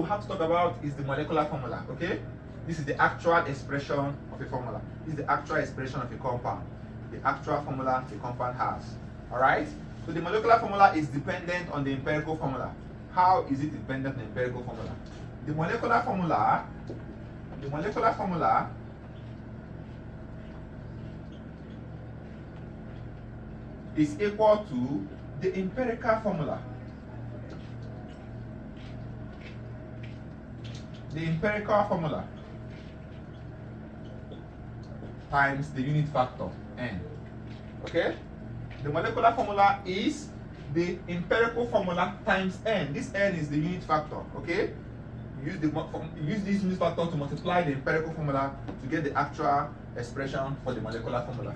we have to talk about is the molecular formula, okay? This is the actual expression of a formula. This is the actual expression of a compound. The actual formula the compound has. Alright? So the molecular formula is dependent on the empirical formula. How is it dependent on the empirical formula? The molecular formula is equal to the empirical formula. The empirical formula times the unit factor n. Okay? The molecular formula is the empirical formula times n. This n is the unit factor. Okay? You use this unit factor to multiply the empirical formula to get the actual expression for the molecular formula.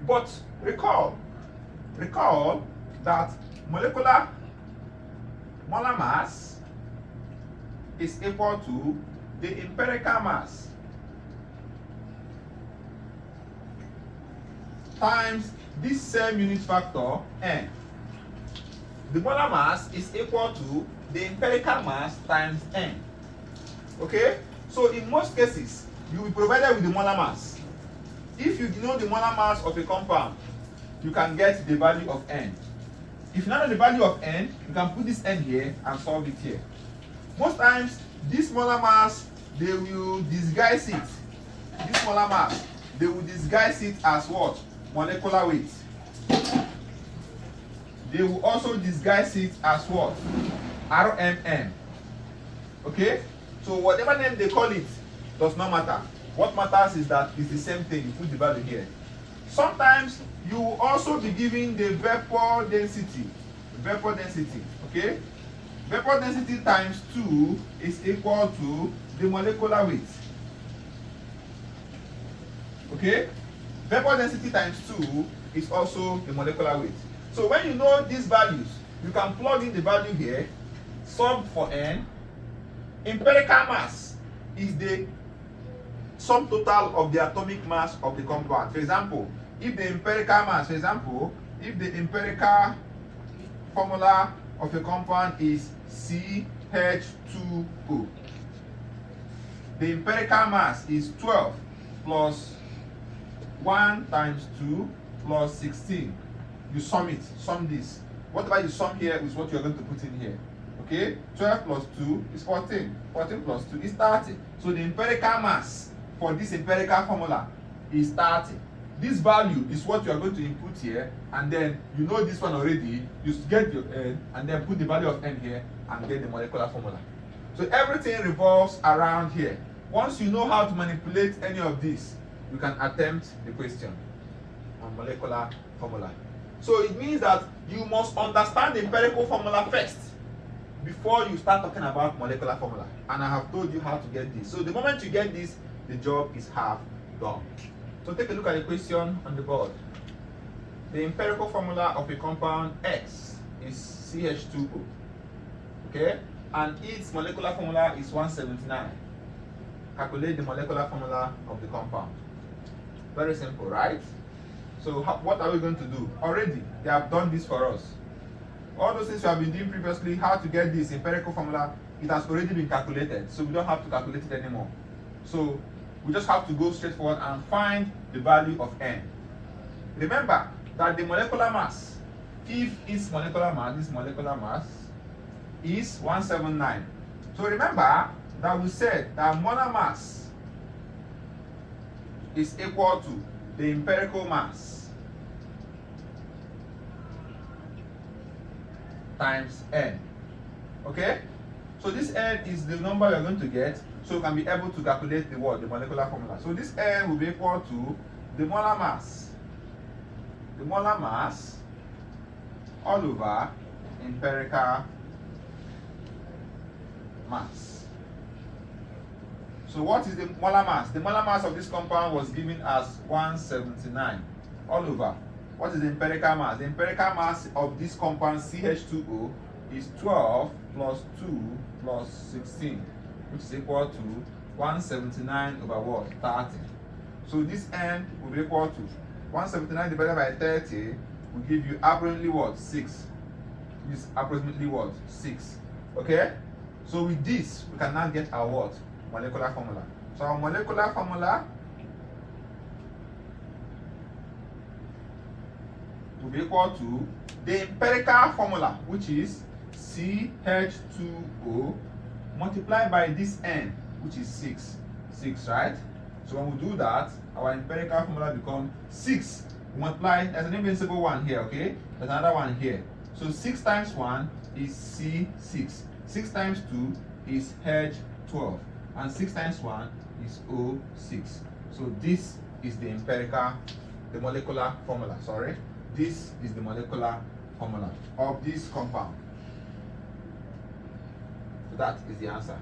But recall that molar mass is equal to the empirical mass times this same unit factor n. The molar mass is equal to the empirical mass times n. Okay? So in most cases, you will be provided with the molar mass. If you know the molar mass of a compound, you can get the value of n. If you know the value of n, you can put this n here and solve it here. Most times, this molar mass, they will disguise it. This molar mass, they will disguise it as what? Molecular weight. They will also disguise it as what? RMM. Okay? So whatever name they call it does not matter. What matters is that it's the same thing. You put the value here. Sometimes you will also be given the vapor density. Vapor density. Okay? Vapor density times 2 is equal to the molecular weight. Okay? Vapor density times 2 is also the molecular weight. So when you know these values, you can plug in the value here, solve for n. Empirical mass is the sum total of the atomic mass of the compound. For example, if the empirical formula of a compound is CH2O, the empirical mass is 12 plus 1 times 2 plus 16. You sum this. Whatever you sum here is what you're going to put in here. Okay? 12 plus 2 is 14. 14 plus 2 is 30. So the empirical mass for this empirical formula is 30. This value is what you are going to input here, and then you know this one already. You get your n and then put the value of n here and get the molecular formula. So everything revolves around here. Once you know how to manipulate any of this, you can attempt the question on molecular formula. So it means that you must understand the empirical formula first before you start talking about molecular formula. And I have told you how to get this. So the moment you get this, the job is half done. So take a look at the question on the board. The empirical formula of a compound X is CH2O. Okay? And its molecular formula is 179. Calculate the molecular formula of the compound. Very simple, right? So what are we going to do? Already, they have done this for us. All those things we have been doing previously, how to get this empirical formula, it has already been calculated. So we don't have to calculate it anymore. So we just have to go straight forward and find the value of n. Remember that the molecular mass, if its molecular mass, this molecular mass is 179. So remember that we said that molar mass is equal to the empirical mass times n. Okay? So this n is the number you're going to get, so you can be able to calculate the molecular formula. So this n will be equal to the molar mass. The molar mass all over empirical mass. So what is the molar mass? The molar mass of this compound was given as 179 all over. What is the empirical mass? The empirical mass of this compound CH2O is 12 plus 2 plus 16, which is equal to 179 over what? 30. So this n will be equal to 179 divided by 30 will give you approximately what? 6. This is approximately what? 6. Okay? So with this, we can now get our what? Molecular formula. So our molecular formula will be equal to the empirical formula, which is CH2O multiplied by this N, which is 6. 6, right? So when we do that, our empirical formula becomes 6 multiply, there's an invincible one here, okay? There's another one here. So 6 times 1 is C6. 6 times 2 is H12. And 6 times 1 is O6. So this is the molecular formula, sorry. This is the molecular formula of this compound. So that is the answer.